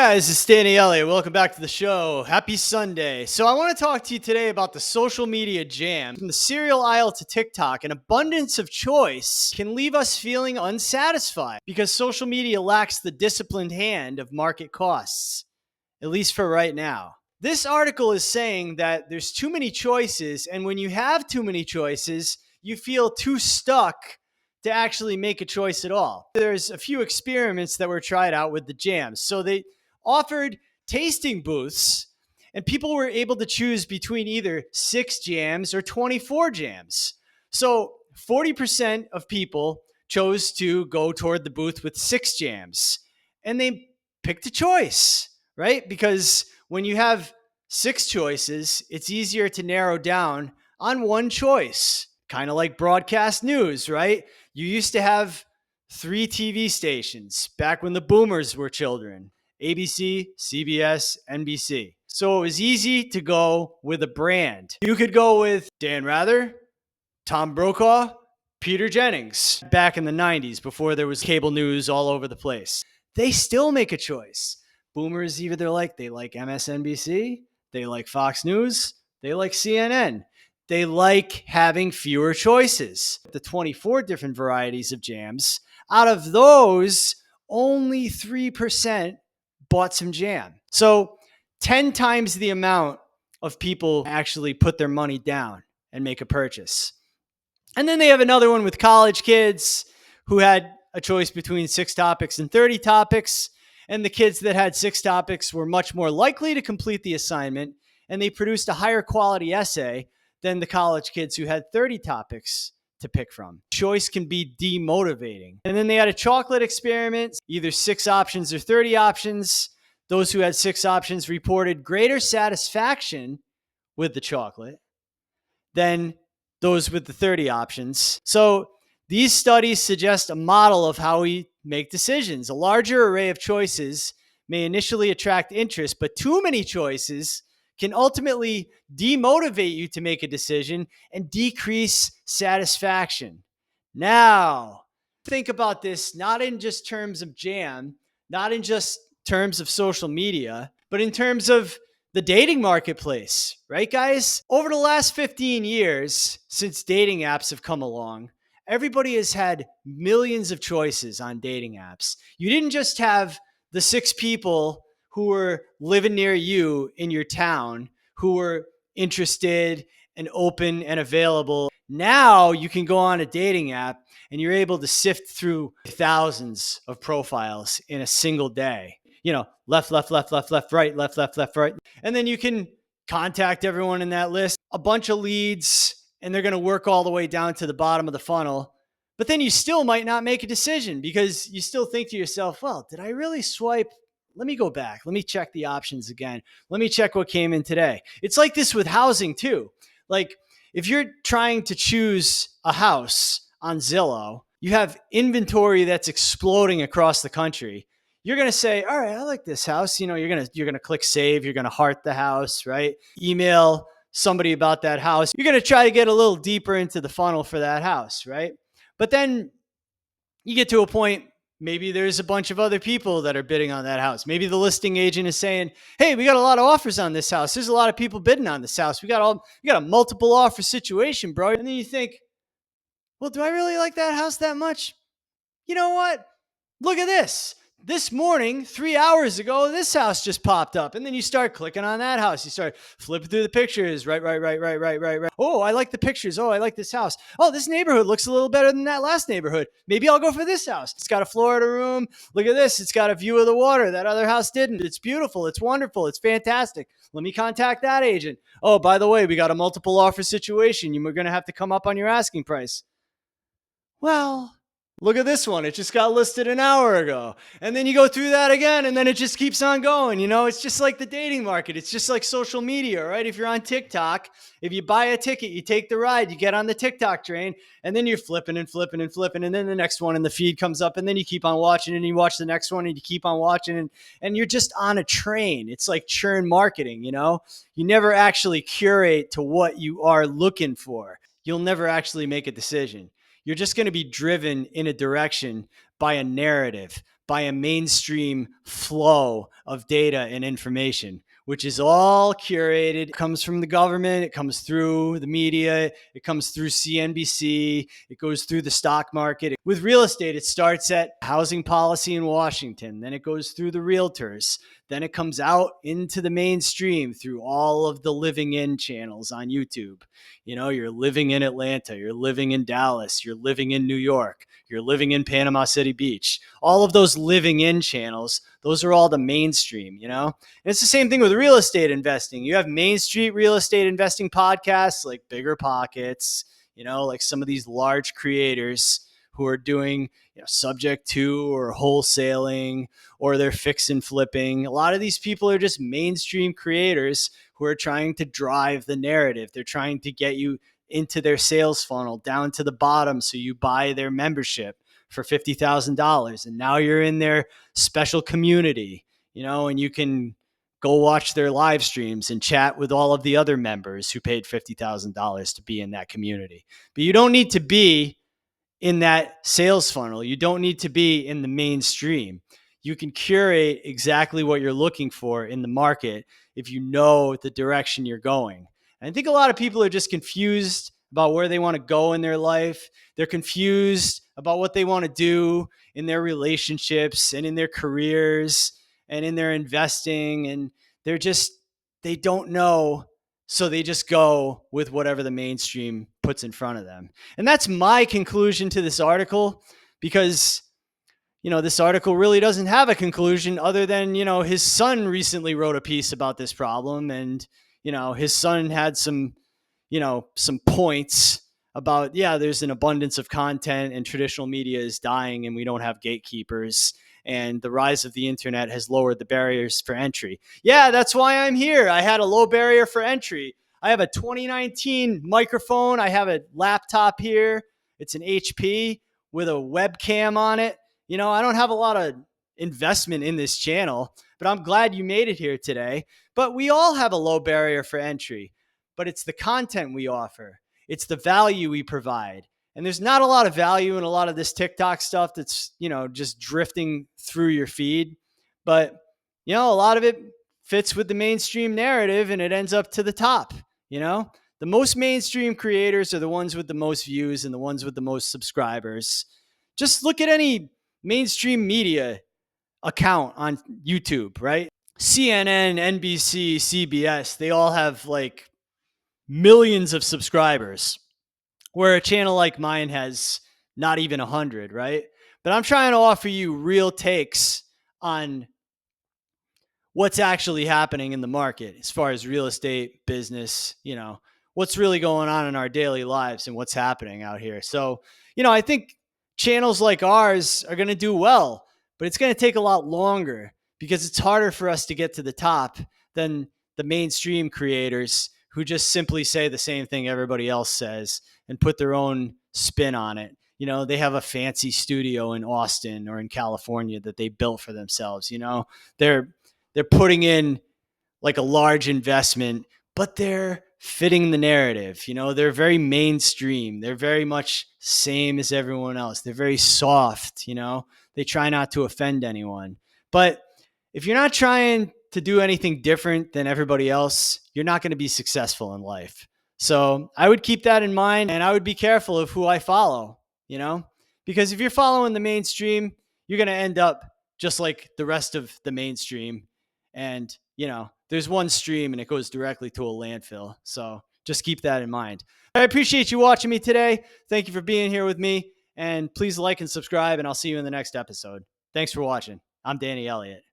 guys, it's Danny Elliott. Welcome back to the show. Happy Sunday. So I want to talk to you today about the social media jam. From the cereal aisle to TikTok, an abundance of choice can leave us feeling unsatisfied because social media lacks the disciplined hand of market costs, at least for right now. This article is saying that there's too many choices, and when you have too many choices, you feel too stuck to actually make a choice at all. There's a few experiments that were tried out with the jams. So they offered tasting booths, and people were able to choose between either 6 jams or 24 jams. So 40% of people chose to go toward the booth with 6 jams, and they picked a choice, right? Because when you have 6 choices, it's easier to narrow down on one choice. Kind of like broadcast news, right? You used to have 3 TV stations back when the boomers were children: ABC, CBS, NBC. So it was easy to go with a brand. You could go with Dan Rather, Tom Brokaw, Peter Jennings back in the 90s before there was cable news all over the place. They still make a choice. Boomers either they like MSNBC, they like Fox News, they like CNN. They like having fewer choices. The 24 different varieties of jams, out of those, only 3% bought some jam. So 10 times the amount of people actually put their money down and make a purchase. And then they have another one with college kids who had a choice between 6 topics and 30 topics. And the kids that had 6 topics were much more likely to complete the assignment, and they produced a higher quality essay than the college kids who had 30 topics to pick from. Choice can be demotivating. And then they had a chocolate experiment, either 6 options or 30 options. Those who had 6 options reported greater satisfaction with the chocolate than those with the 30 options. So these studies suggest a model of how we make decisions. A larger array of choices may initially attract interest, but too many choices can ultimately demotivate you to make a decision and decrease satisfaction. Now, think about this not in just terms of jam, not in just terms of social media, but in terms of the dating marketplace, right, guys? Over the last 15 years, since dating apps have come along, everybody has had millions of choices on dating apps. You didn't just have the 6 people who were living near you in your town who were interested and open and available. Now you can go on a dating app and you're able to sift through thousands of profiles in a single day. Left, right, left, right. And then you can contact everyone in that list, a bunch of leads, and they're going to work all the way down to the bottom of the funnel. But then you still might not make a decision because you still think to yourself, well, did I really swipe? Let me go back. Let me check the options again. Let me check what came in today. It's like this with housing too. Like if you're trying to choose a house on Zillow, you have inventory that's exploding across the country. You're going to say, all right, I like this house. You're going to click save. You're going to heart the house, right? Email somebody about that house. You're going to try to get a little deeper into the funnel for that house, right? But then you get to a point, maybe there's a bunch of other people that are bidding on that house. Maybe the listing agent is saying, hey, we got a lot of offers on this house. There's a lot of people bidding on this house. We got a multiple offer situation, bro. And then you think, well, do I really like that house that much? You know what? Look at this. This morning, 3 hours ago, this house just popped up. And then you start clicking on that house. You start flipping through the pictures. Right. Oh, I like the pictures. Oh, I like this house. Oh, this neighborhood looks a little better than that last neighborhood. Maybe I'll go for this house. It's got a Florida room. Look at this. It's got a view of the water. That other house didn't. It's beautiful. It's wonderful. It's fantastic. Let me contact that agent. Oh, by the way, we got a multiple offer situation. You're going to have to come up on your asking price. Well, look at this one. It just got listed an hour ago. And then you go through that again, and then it just keeps on going. It's just like the dating market. It's just like social media, right? If you're on TikTok, if you buy a ticket, you take the ride, you get on the TikTok train, and then you're flipping and flipping and flipping. And then the next one in the feed comes up, and then you keep on watching, and you watch the next one, and you keep on watching, and you're just on a train. It's like churn marketing, You never actually curate to what you are looking for. You'll never actually make a decision. You're just going to be driven in a direction by a narrative, by a mainstream flow of data and information, which is all curated. It comes from the government, it comes through the media, it comes through CNBC, it goes through the stock market. With real estate, it starts at housing policy in Washington, then it goes through the realtors, then it comes out into the mainstream through all of the living in channels on YouTube. You're living in Atlanta, you're living in Dallas, you're living in New York, you're living in Panama City Beach. All of those living in channels, those are all the mainstream, And it's the same thing with real estate investing. You have Main Street real estate investing podcasts like Bigger Pockets, like some of these large creators who are doing subject to or wholesaling, or they're fix and flipping. A lot of these people are just mainstream creators who are trying to drive the narrative. They're trying to get you into their sales funnel down to the bottom so you buy their membership for $50,000. And now you're in their special community, and you can go watch their live streams and chat with all of the other members who paid $50,000 to be in that community. But you don't need to be in that sales funnel. You don't need to be in the mainstream. You can curate exactly what you're looking for in the market if you know the direction you're going. And I think a lot of people are just confused about where they want to go in their life. They're confused about what they want to do in their relationships and in their careers and in their investing. And they don't know. So they just go with whatever the mainstream puts in front of them. And that's my conclusion to this article, because this article really doesn't have a conclusion other than, his son recently wrote a piece about this problem. And, his son had some points about, there's an abundance of content and traditional media is dying and we don't have gatekeepers. And the rise of the internet has lowered the barriers for entry. Yeah, that's why I'm here. I had a low barrier for entry. I have a 2019 microphone. I have a laptop here. It's an HP with a webcam on it. I don't have a lot of investment in this channel, but I'm glad you made it here today. But we all have a low barrier for entry, but it's the content we offer. It's the value we provide. And there's not a lot of value in a lot of this TikTok stuff that's, just drifting through your feed. But, a lot of it fits with the mainstream narrative and it ends up to the top. The most mainstream creators are the ones with the most views and the ones with the most subscribers. Just look at any mainstream media account on YouTube, right? CNN, NBC, CBS, they all have like millions of subscribers, where a channel like mine has not even 100, right? But I'm trying to offer you real takes on what's actually happening in the market as far as real estate, business, what's really going on in our daily lives and what's happening out here. So, I think channels like ours are going to do well, but it's going to take a lot longer because it's harder for us to get to the top than the mainstream creators who just simply say the same thing everybody else says and put their own spin on it. They have a fancy studio in Austin or in California that they built for themselves. They're putting in like a large investment, but they're fitting the narrative. They're very mainstream. They're very much same as everyone else. They're very soft. They try not to offend anyone. But if you're not trying to do anything different than everybody else, you're not going to be successful in life. So I would keep that in mind, and I would be careful of who I follow, because if you're following the mainstream, you're going to end up just like the rest of the mainstream. And, there's one stream and it goes directly to a landfill. So just keep that in mind. I appreciate you watching me today. Thank you for being here with me. And please like and subscribe, and I'll see you in the next episode. Thanks for watching. I'm Danny Elliott.